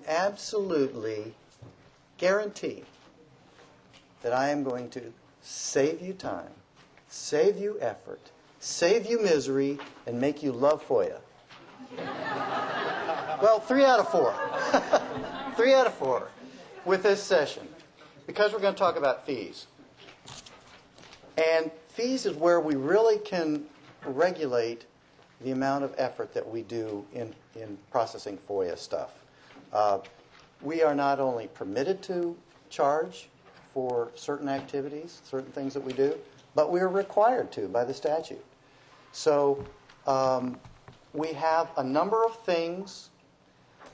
Absolutely guarantee that I am going to save you time, save you effort, save you misery, and make you love FOIA. Well, 3 out of 4. 3 out of 4 with this session, because we're going to talk about fees. And fees is where we really can regulate the amount of effort that we do in processing FOIA stuff. We are not only permitted to charge for certain activities, certain things that we do, but we are required to by the statute. So we have a number of things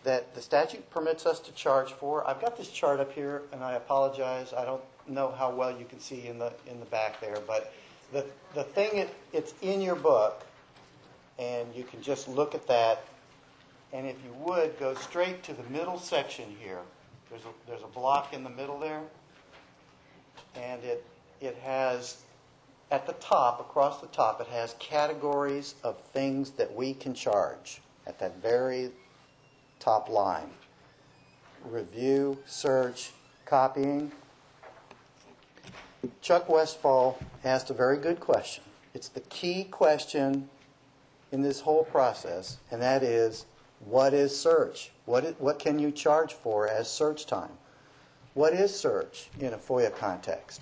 that the statute permits us to charge for. I've got this chart up here, and I apologize. I don't know how well you can see in the back there, but the thing, it's in your book, and you can just look at that. And if you would, go straight to the middle section here. There's a block in the middle there, and it has, at the top, across the top, it has categories of things that we can charge at that very top line. Review, search, copying. Chuck Westfall asked a very good question. It's the key question in this whole process, and that is, what is search? What can you charge for as search time? What is search in a FOIA context?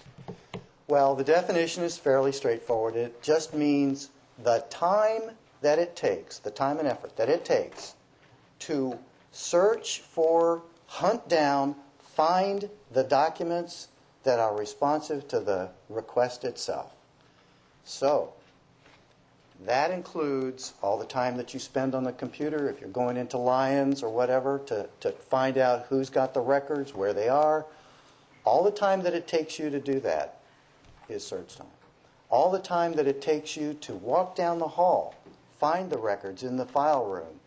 Well, the definition is fairly straightforward. It just means the time that it takes, the time and effort that it takes to search for, hunt down, find the documents that are responsive to the request itself. So, that includes all the time that you spend on the computer, if you're going into Lions or whatever, to find out who's got the records, where they are. All the time that it takes you to do that is search time. All the time that it takes you to walk down the hall, find the records in the file room,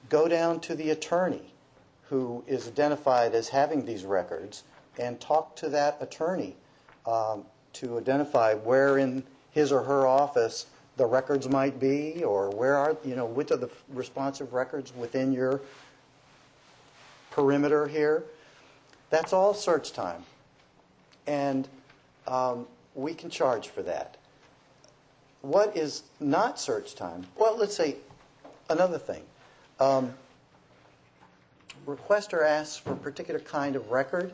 go down to the attorney who is identified as having these records, and talk to that attorney to identify where in his or her office the records might be, or where are, which are the responsive records within your perimeter here. That's all search time. And we can charge for that. What is not search time? Well, let's say another thing. Requester asks for a particular kind of record,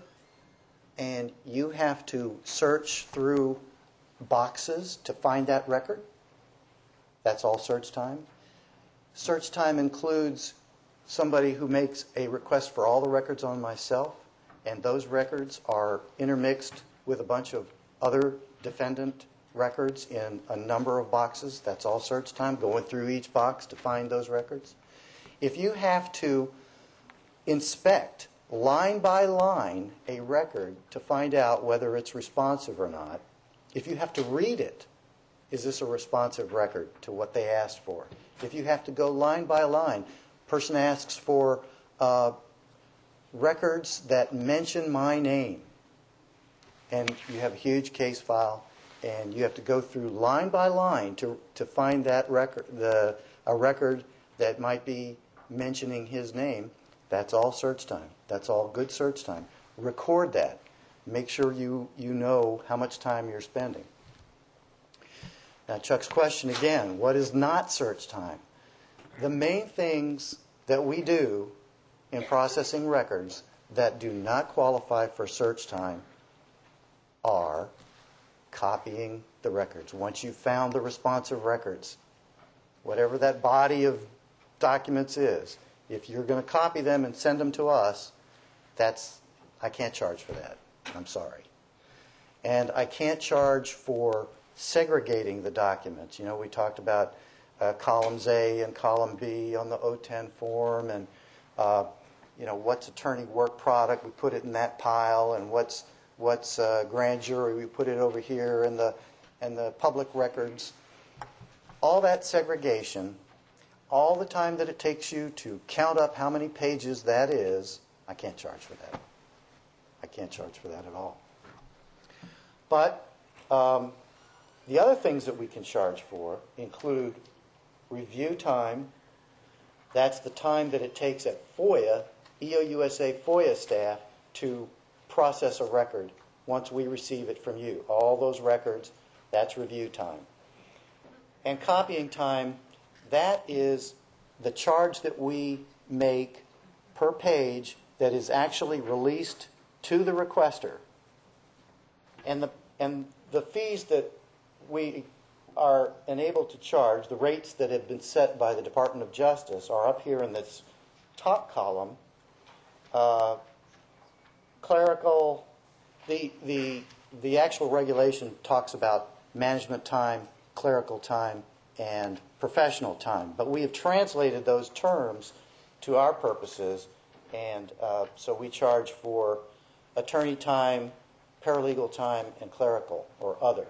and you have to search through boxes to find that record. That's all search time. Search time includes somebody who makes a request for all the records on myself, and those records are intermixed with a bunch of other defendant records in a number of boxes. That's all search time, going through each box to find those records. If you have to inspect line by line a record to find out whether it's responsive or not, if you have to read it, is this a responsive record to what they asked for? If you have to go line by line, person asks for records that mention my name, and you have a huge case file, and you have to go through line by line to find that record, a record that might be mentioning his name. That's all search time. That's all good search time. Record that. Make sure you know how much time you're spending. Now, Chuck's question again, what is not search time? The main things that we do in processing records that do not qualify for search time are copying the records. Once you've found the responsive records, whatever that body of documents is, if you're going to copy them and send them to us, I can't charge for that. I'm sorry. And I can't charge for segregating the documents. We talked about columns A and column B on the O10 form, and what's attorney work product, we put it in that pile, and what's grand jury, we put it over here, and the public records. All that segregation, all the time that it takes you to count up how many pages that is, I can't charge for that. I can't charge for that at all. But the other things that we can charge for include review time, That's the time that it takes at FOIA, EOUSA FOIA staff, to process a record once we receive it from you. All those records, that's review time. And copying time, that is the charge that we make per page that is actually released to the requester. And the fees that we are enabled to charge, the rates that have been set by the Department of Justice, are up here in this top column. Clerical, the actual regulation talks about management time, clerical time, and professional time. But we have translated those terms to our purposes, and so we charge for attorney time, paralegal time, and clerical or other.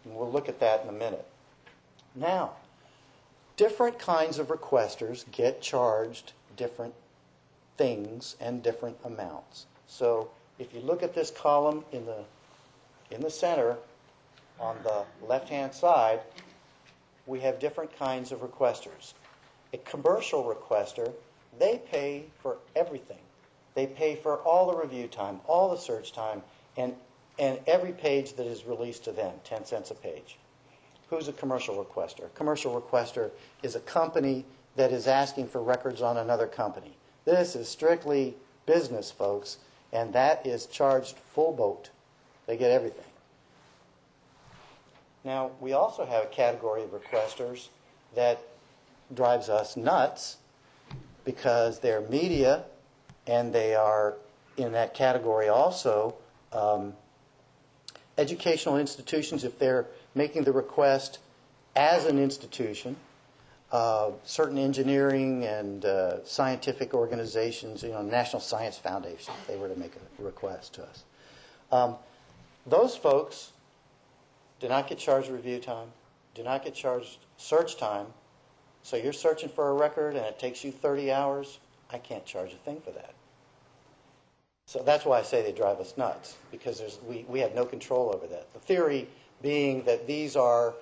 And we'll look at that in a minute. Now, different kinds of requesters get charged different things and different amounts. So if you look at this column in the center on the left-hand side, we have different kinds of requesters. A commercial requester, they pay for everything. They pay for all the review time, all the search time, and every page that is released to them, 10 cents a page. Who's a commercial requester? A commercial requester is a company that is asking for records on another company. This is strictly business, folks, and that is charged full boat. They get everything. Now, we also have a category of requesters that drives us nuts because they're media, and they are in that category also educational institutions if they're making the request as an institution, certain engineering and scientific organizations, National Science Foundation, if they were to make a request to us. Those folks do not get charged review time, do not get charged search time. So you're searching for a record and it takes you 30 hours, I can't charge a thing for that. So that's why I say they drive us nuts, because we have no control over that. The theory being that these are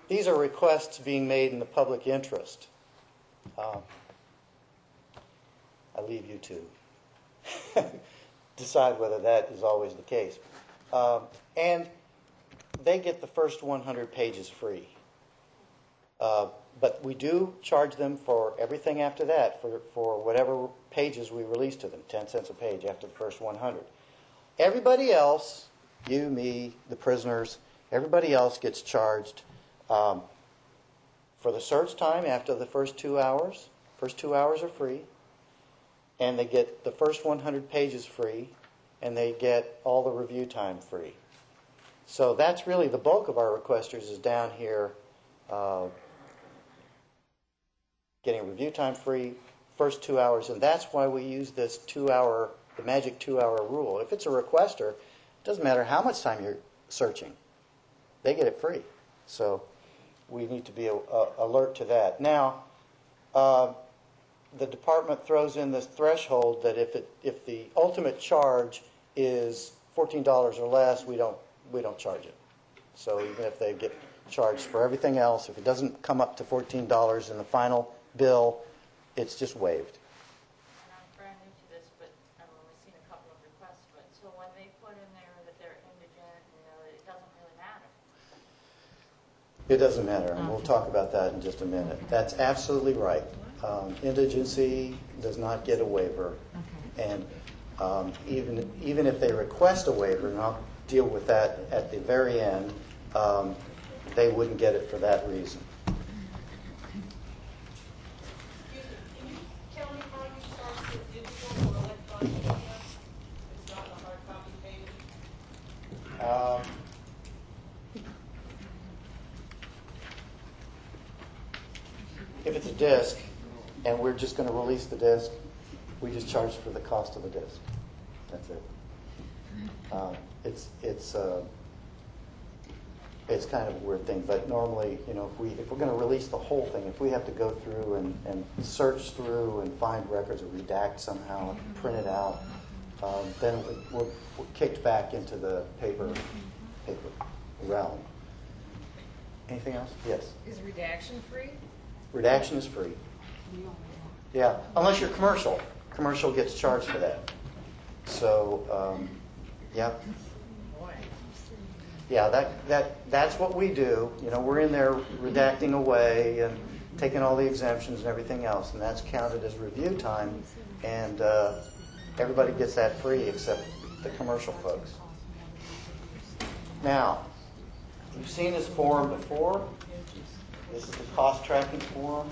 requests being made in the public interest. I leave you to decide whether that is always the case. And they get the first 100 pages free. But we do charge them for everything after that, for whatever pages we release to them, 10 cents a page after the first 100. Everybody else, you, me, the prisoners, everybody else gets charged for the search time after the first 2 hours. First 2 hours are free. And they get the first 100 pages free. And they get all the review time free. So that's really the bulk of our requesters is down here. Getting review time free, first 2 hours, and that's why we use this the magic 2 hour rule. If it's a requester, it doesn't matter how much time you're searching, they get it free. So we need to be alert to that. Now, the department throws in this threshold that if the ultimate charge is $14 or less, we don't charge it. So even if they get charged for everything else, if it doesn't come up to $14 in the final bill, it's just waived. And I'm brand new to this, but I've only seen a couple of requests. But so when they put in there that they're indigent, it doesn't really matter. It doesn't matter, and we'll talk about that in just a minute. That's absolutely right. Indigency does not get a waiver, and even if they request a waiver, and I'll deal with that at the very end, they wouldn't get it for that reason. If it's a disc and we're just going to release the disc, we just charge for the cost of the disc. That's it. It's kind of a weird thing, but normally, if we're going to release the whole thing, if we have to go through and search through and find records or redact somehow and print it out, then we're kicked back into the paper realm. Anything else? Yes. Is redaction free? Redaction is free. Yeah, unless you're commercial. Commercial gets charged for that. So, yeah. Yeah, that's what we do. You know, we're in there redacting away and taking all the exemptions and everything else, and that's counted as review time, and everybody gets that free except the commercial folks. Now, you've seen this form before. This is the cost tracking form.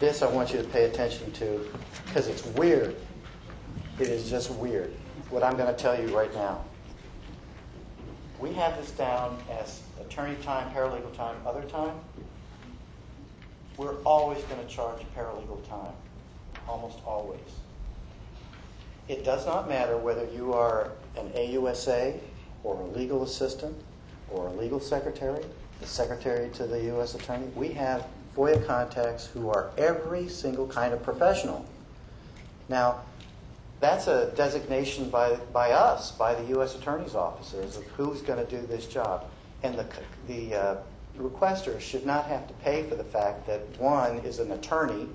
This I want you to pay attention to because it's weird. It is just weird, what I'm going to tell you right now. We have this down as attorney time, paralegal time, other time. We're always going to charge paralegal time, almost always. It does not matter whether you are an AUSA or a legal assistant or a legal secretary, the secretary to the U.S. attorney. We have FOIA contacts who are every single kind of professional. Now, that's a designation by us, by the U.S. Attorney's offices, of who's going to do this job. And the requester should not have to pay for the fact that one is an attorney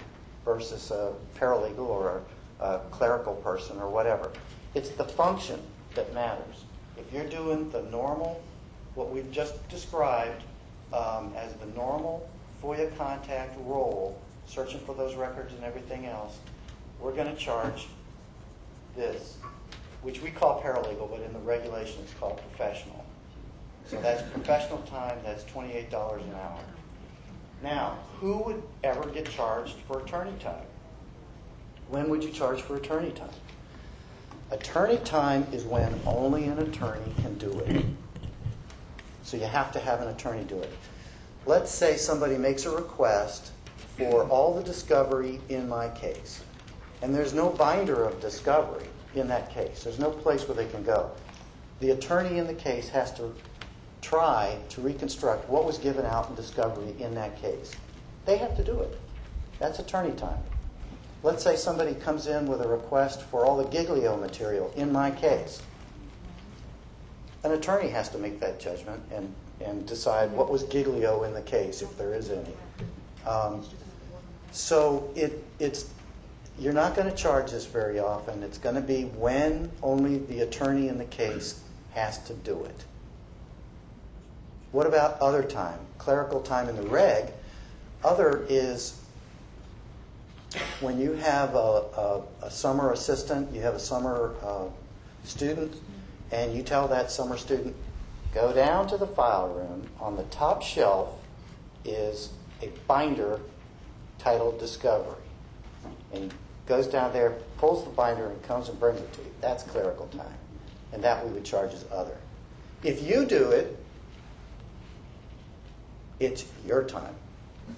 versus a paralegal or a clerical person or whatever. It's the function that matters. If you're doing the normal, what we've just described as the normal FOIA contact role, searching for those records and everything else, we're going to charge this, which we call paralegal, but in the regulation it's called professional. So that's professional time, that's $28 an hour. Now, who would ever get charged for attorney time? When would you charge for attorney time? Attorney time is when only an attorney can do it. So you have to have an attorney do it. Let's say somebody makes a request for all the discovery in my case, and there's no binder of discovery in that case. There's no place where they can go. The attorney in the case has to try to reconstruct what was given out in discovery in that case. They have to do it. That's attorney time. Let's say somebody comes in with a request for all the Giglio material in my case. An attorney has to make that judgment and decide what was Giglio in the case, if there is any. So you're not going to charge this very often. It's going to be when only the attorney in the case has to do it. What about other time? Clerical time in the reg. Other is when you have a summer assistant, you have a summer student, and you tell that summer student, go down to the file room. On the top shelf is a binder titled Discovery. And he goes down there, pulls the binder, and comes and brings it to you. That's clerical time. And that we would charge as other. If you do it, it's your time.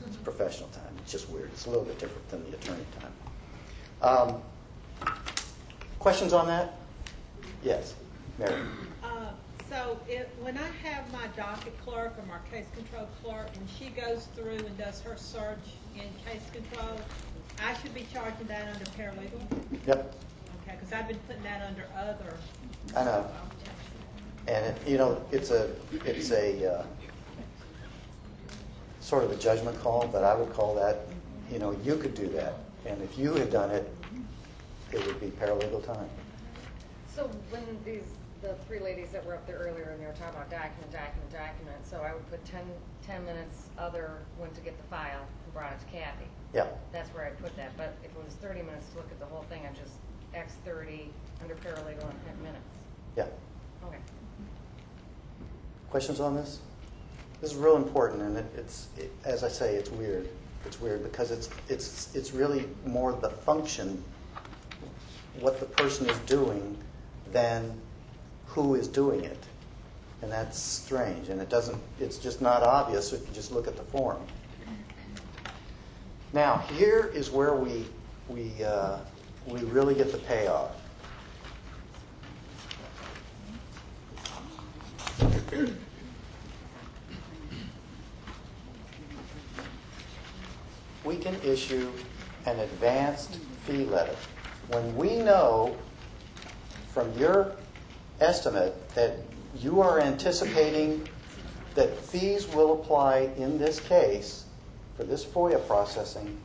It's professional time. It's just weird. It's a little bit different than the attorney time. Questions on that? Yes, Mary. So when I have my docket clerk or my case control clerk and she goes through and does her search in case control, I should be charging that under paralegal? Yep. Okay, because I've been putting that under other. I know. And it's a sort of a judgment call, but I would call that, you could do that. And if you had done it, it would be paralegal time. So when the three ladies that were up there earlier and they were talking about document, so I would put 10 minutes other when to get the file and brought it to Kathy. Yeah. That's where I'd put that. But if it was 30 minutes to look at the whole thing, I'd just X 30 under paralegal and 10 minutes. Yeah. Okay. Questions on this? This is real important, and as I say, it's weird. It's weird because it's really more the function, what the person is doing, than who is doing it. And that's strange, and it's just not obvious if you just look at the form. Now, here is where we really get the payoff. We can issue an advanced fee letter. When we know from your estimate that you are anticipating that fees will apply in this case for this FOIA processing,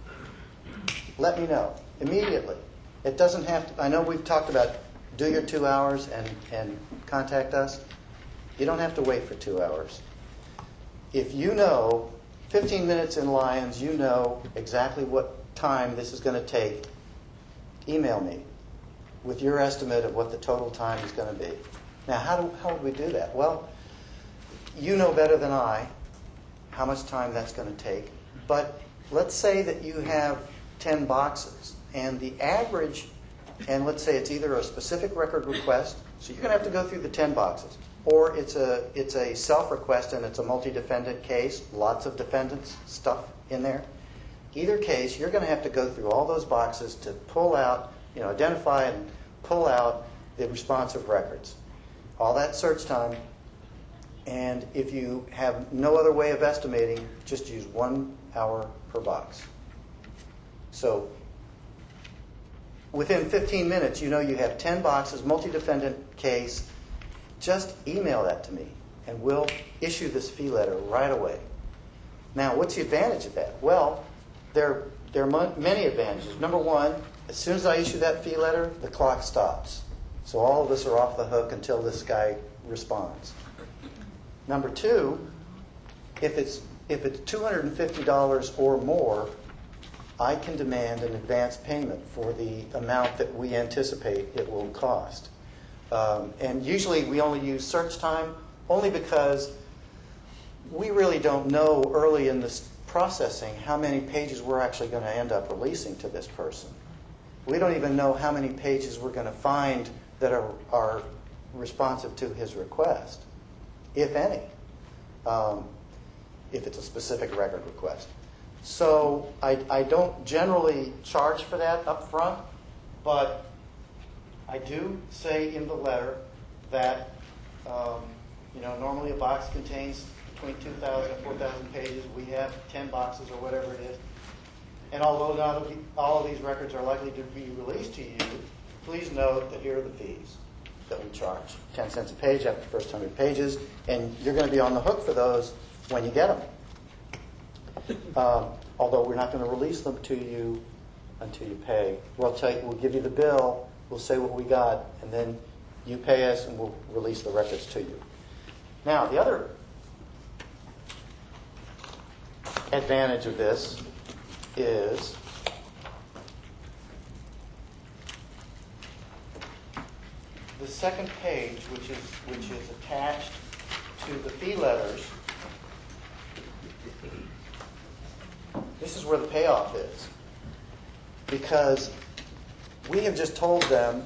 let me know immediately. It doesn't have to, I know we've talked about do your 2 hours and contact us. You don't have to wait for 2 hours. If you know 15 minutes in Lions, you know exactly what time this is going to take, email me with your estimate of what the total time is going to be. Now, how would we do that? Well, you know better than I how much time that's going to take. But let's say that you have 10 boxes, and the average, and let's say it's either a specific record request, so you're going to have to go through the 10 boxes, or it's a self-request and it's a multi-defendant case, lots of defendants stuff in there. Either case, you're going to have to go through all those boxes to pull out, identify and pull out the responsive records. All that search time. And if you have no other way of estimating, just use 1 hour per box. So within 15 minutes, you have 10 boxes, multi-defendant case. Just email that to me, and we'll issue this fee letter right away. Now, what's the advantage of that? Well, there are many advantages. Number one, as soon as I issue that fee letter, the clock stops. So all of us are off the hook until this guy responds. Number two, if it's $250 or more, I can demand an advance payment for the amount that we anticipate it will cost. And usually we only use search time only because we really don't know early in this processing how many pages we're actually going to end up releasing to this person. We don't even know how many pages we're going to find that are responsive to his request, if any, if it's a specific record request. So I don't generally charge for that up front, but I do say in the letter that normally a box contains between 2,000 and 4,000 pages. We have 10 boxes or whatever it is. And although not all of these records are likely to be released to you, please note that here are the fees that we charge. 10 cents a page after the first 100 pages, and you're going to be on the hook for those when you get them. Although we're not going to release them to you until you pay. We'll give you the bill, we'll say what we got, and then you pay us and we'll release the records to you. Now, the other advantage of this is the second page, which is attached to the fee letters. This is where the payoff is, because we have just told them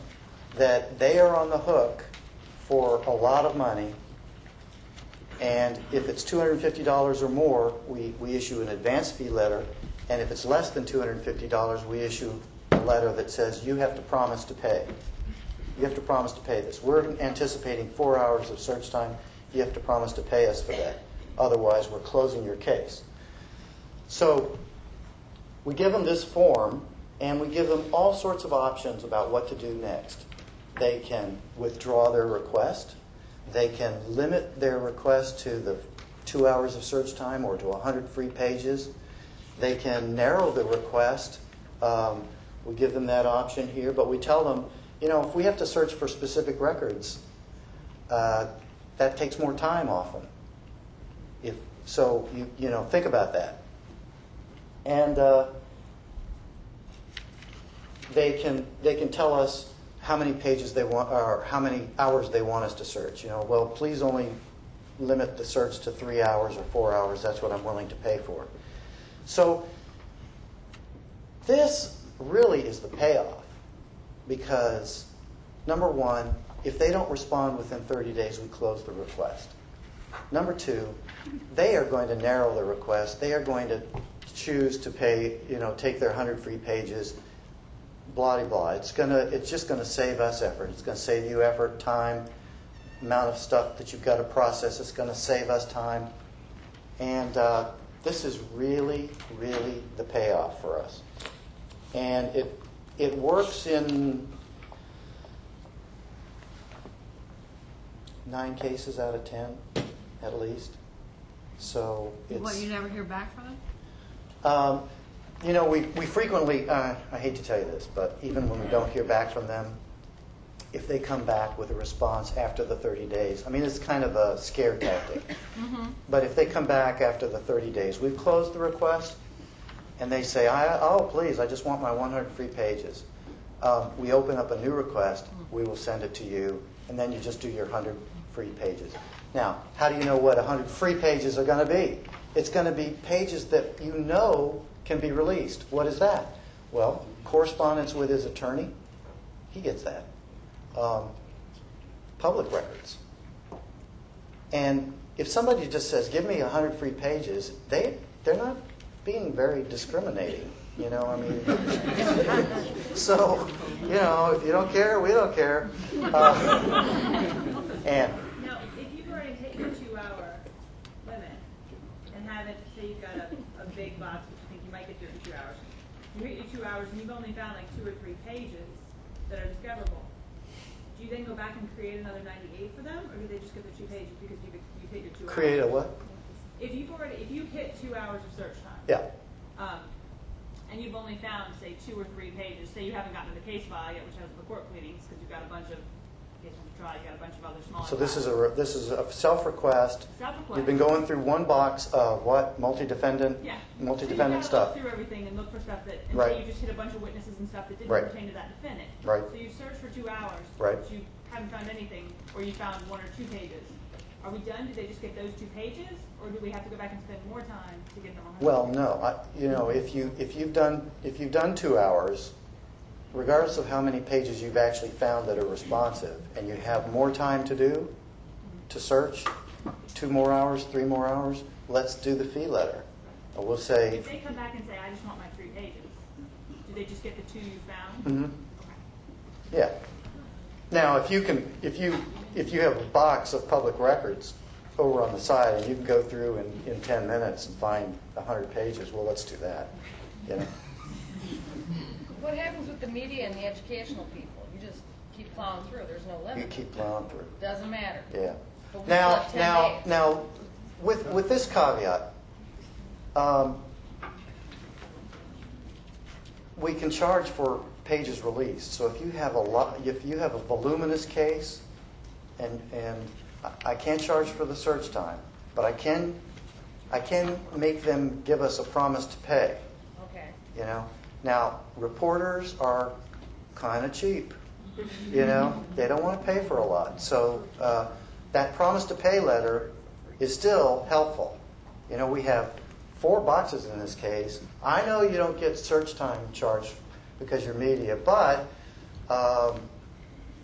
that they are on the hook for a lot of money, and if it's $250 or more, we issue an advance fee letter, and if it's less than $250, we issue a letter that says you have to promise to pay. You have to promise to pay this. We're anticipating 4 hours of search time. You have to promise to pay us for that. Otherwise, we're closing your case. So we give them this form, and we give them all sorts of options about what to do next. They can withdraw their request. They can limit their request to the 2 hours of search time or to 100 free pages. They can narrow the request. We give them that option here, but we tell them, if we have to search for specific records, that takes more time often. So think about that. And they can tell us how many pages they want or how many hours they want us to search. Well, please only limit the search to 3 hours or 4 hours. That's what I'm willing to pay for. So this really is the payoff, because number one, if they don't respond within 30 days, we close the request. Number two, they are going to narrow the request. They are going to choose to pay, take their 100 free pages, blah, blah, blah. It's just going to save us effort. It's going to save you effort, time, amount of stuff that you've got to process. It's going to save us time. And this is really, really the payoff for us. And it works in 9 cases out of 10, at least. So it's... What, you never hear back from them? You know, we frequently, I hate to tell you this, but even when we don't hear back from them, if they come back with a response after the 30 days, I mean, it's kind of a scare tactic. But if they come back after the 30 days, we've closed the request, and they say, oh, please, I just want my 100 free pages. We open up a new request, we will send it to you, and then you just do your 100 free pages. Now, how do you know what 100 free pages are going to be? It's going to be pages that you know can be released. What is that? Well, correspondence with his attorney, he gets that. Public records. And if somebody just says, give me 100 free pages, they're not being very discriminating. You know, I mean, so, you know, if you don't care, we don't care. And Now, if you've already hit your 2-hour limit and haven't, say you've got a big box, which you think you might get through in 2 hours, you hit your 2 hours and you've only found like 2 or 3 pages that are discoverable, do you then go back and create another 98 for them, or do they just get the 2 pages because you've hit your 2 hours? create a what? If you've hit 2 hours of search time. Yeah. And you've only found, say, 2 or 3 pages. Say you haven't gotten to the case file yet, which has the court pleadings, because you've got a bunch of cases to trial, you've got a bunch of other smaller So this files. is a self-request. Self-request. You've been going through one box of what? Multi-defendant? Yeah. Multi-defendant so stuff. you gotta look through everything and look for stuff that, and Right. say you just hit a bunch of witnesses and stuff that didn't Right. pertain to that defendant. Right. So you searched for 2 hours. Right. But you haven't found anything, or you found 1 or 2 pages. Are we done? Do they just get those 2 pages, or do we have to go back and spend more time to get them 100? Well, no. You know, if you've done 2 hours, regardless of how many pages you've actually found that are responsive, and you have more time to do to search, 2 more hours, 3 more hours, let's do the fee letter. And we'll say, If they come back and say, I just want my 3 pages, do they just get the 2 you found? mm-hmm. Yeah. Now, if you have a box of public records over on the side and you can go through in 10 minutes and find 100 pages, well, let's do that. You know. What happens with the media and the educational people? You just keep plowing through. There's no limit. You keep plowing through. Doesn't matter. Yeah. But we still have 10 days. Now, with this caveat, we can charge for pages released. So if you have a voluminous case, and I can't charge for the search time, but I can make them give us a promise to pay. Okay. You know. Now, reporters are kind of cheap. You know, they don't want to pay for a lot. So that promise to pay letter is still helpful. You know, we have 4 boxes in this case. I know you don't get search time charged because you're media, but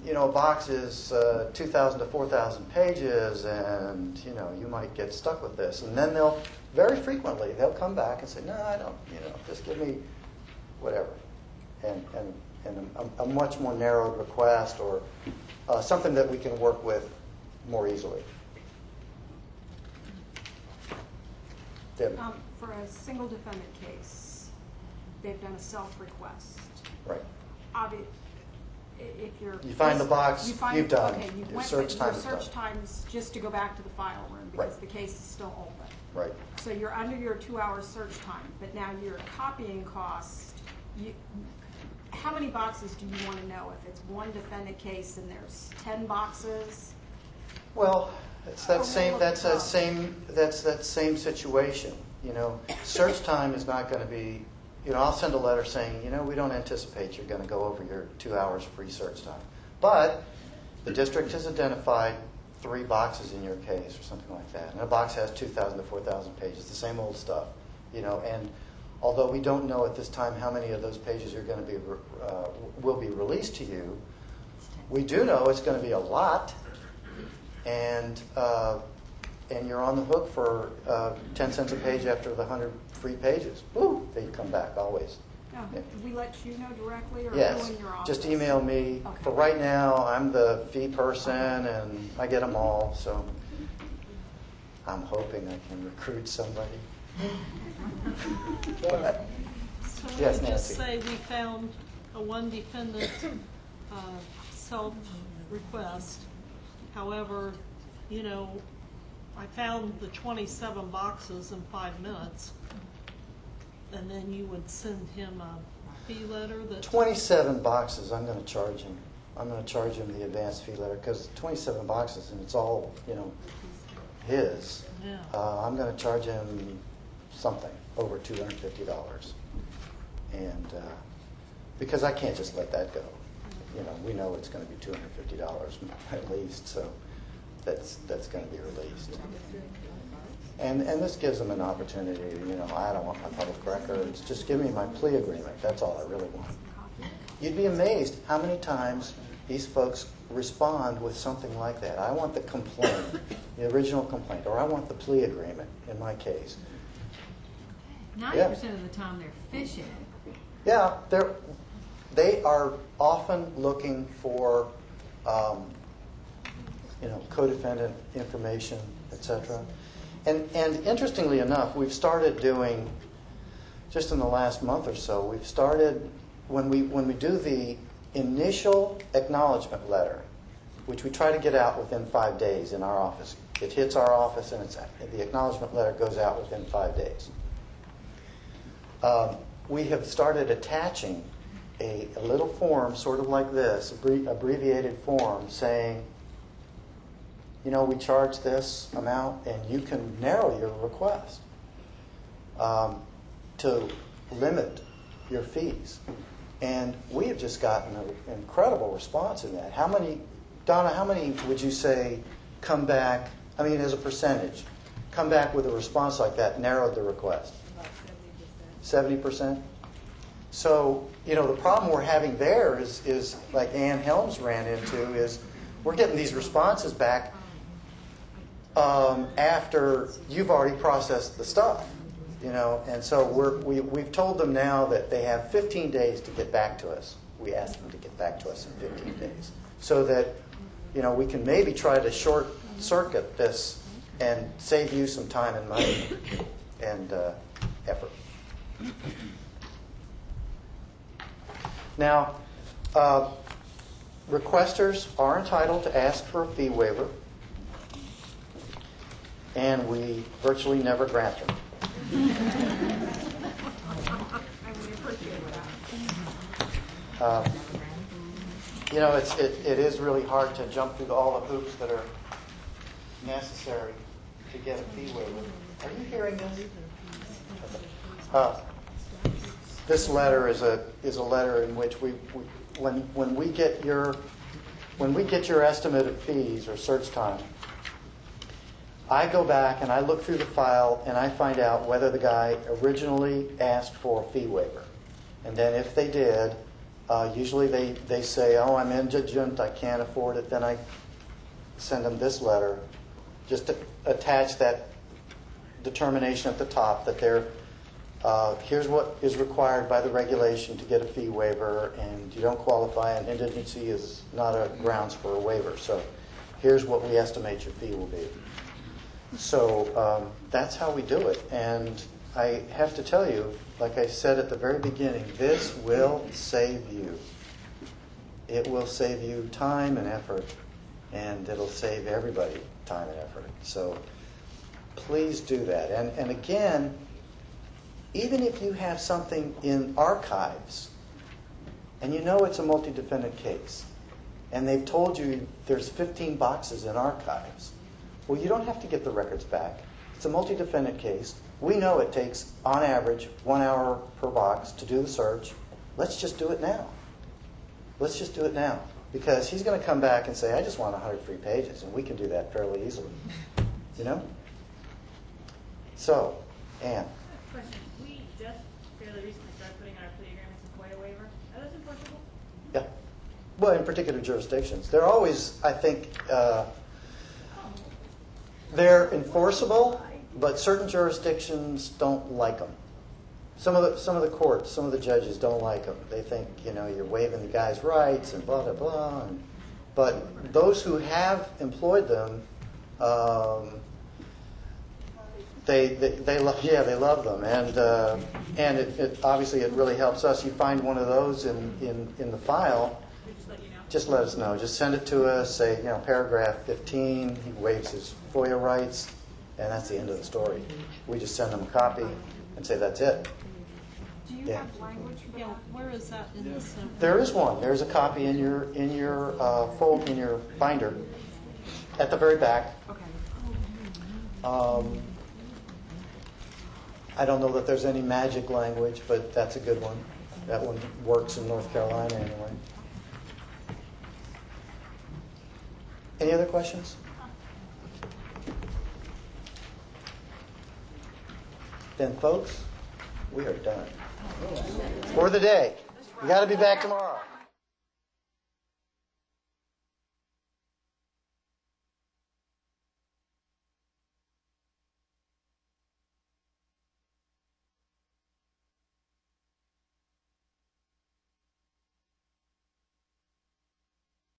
you know, a box is 2,000 to 4,000 pages, and you know, you might get stuck with this. And then they'll very frequently they'll come back and say, no, I don't. You know, just give me whatever, and a much more narrowed request, or something that we can work with more easily. Deb. For a single defendant case, they've done a self-request. Right. If you're... You find the box, you've done. Okay, you Your went search time your is search done. time's just to go back to the file room because Right. the case is still open. Right. So you're under your 2-hour search time, but now your copying cost, how many boxes do you want to know? If it's one defendant case and there's 10 boxes? Well, it's that Oh, same. well, That's that oh. same. That's that same situation. You know, search time is not going to be. You know, I'll send a letter saying, you know, we don't anticipate you're going to go over your 2 hours free search time, but the district has identified 3 boxes in your case or something like that, and a box has 2,000 to 4,000 pages, the same old stuff. You know, and although we don't know at this time how many of those pages are going to be will be released to you, we do know it's going to be a lot, and you're on the hook for 10 cents a page after the 100 free pages. Woo! They come back always. No, Yeah. do we let you know directly or Yes. who in your office? Just email me. Okay. For right now, I'm the fee person, and I get them all. So I'm hoping I can recruit somebody. But, So Yes, let me just Nancy. say we found a one defendant self-request. However, you know, I found the 27 boxes in 5 minutes, and then you would send him a fee letter that... 27 boxes, I'm going to charge him. I'm going to charge him the advance fee letter because 27 boxes and it's all, his. Yeah. I'm going to charge him something over $250, and because I can't just let that go. We know it's going to be $250 at least, so that's going to be released. And this gives them an opportunity. I don't want my public records. Just give me my plea agreement. That's all I really want. You'd be amazed how many times these folks respond with something like that. I want the complaint, the original complaint, or I want the plea agreement in my case. 90% of the time they're fishing. Yeah, they are often looking for, co-defendant information, etc. And interestingly enough, we've started doing, just in the last month or so, we've started, when we do the initial acknowledgement letter, which we try to get out within 5 days in our office. It hits our office and the acknowledgement letter goes out within 5 days. We have started attaching a little form, sort of like this, abbreviated form, saying, we charge this amount, and you can narrow your request to limit your fees. And we have just gotten an incredible response in that. Donna, how many would you say come back, as a percentage, come back with a response like that, narrowed the request? About 70%. 70%? So, the problem we're having there is like Ann Helms ran into, is we're getting these responses back after you've already processed the stuff, and so we've told them now that they have 15 days to get back to us. We asked them to get back to us in 15 days so that, we can maybe try to short circuit this and save you some time and money and effort. Now, requesters are entitled to ask for a fee waiver, and we virtually never grant them. It is really hard to jump through all the hoops that are necessary to get a fee waiver. Are you hearing this? This letter is a letter in which when we get your estimate of fees or search time, I go back and I look through the file and I find out whether the guy originally asked for a fee waiver. And then if they did, usually they say, oh, I'm indigent, I can't afford it. Then I send them this letter just to attach that determination at the top that here's what is required by the regulation to get a fee waiver, and you don't qualify, and indigency is not a grounds for a waiver. So here's what we estimate your fee will be. So that's how we do it. And I have to tell you, like I said at the very beginning, this will save you. It will save you time and effort, and it'll save everybody time and effort. So please do that. And again, even if you have something in archives, and it's a multi-defendant case, and they've told you there's 15 boxes in archives, well, you don't have to get the records back. It's a multi-defendant case. We know it takes, on average, 1 hour per box to do the search. Let's just do it now. Let's just do it now. Because he's going to come back and say, I just want 103 pages, and we can do that fairly easily. So, Ann. Question. We just fairly recently started putting in our plea agreements a FOIA waiver. Are those enforceable? Yeah. Well, in particular jurisdictions. They're always, I think, they're enforceable, but certain jurisdictions don't like them. Some of the courts, some of the judges don't like them. They think, you're waiving the guy's rights and blah, blah, blah. But those who have employed them, they love them. And it obviously it really helps us. You find one of those in the file, We just let you know. just let us know. Just send it to us. Say, paragraph 15, he waives his FOIA rights. and that's the end of the story. We just send them a copy and say that's it. Do you Yeah. have language for Yeah, that? where is that in the sample? There is one. There's a copy in your fold in your binder at the very back. Okay. I don't know that there's any magic language, but that's a good one. That one works in North Carolina anyway. Any other questions? Then, folks, we are done for the day. You got to be back tomorrow.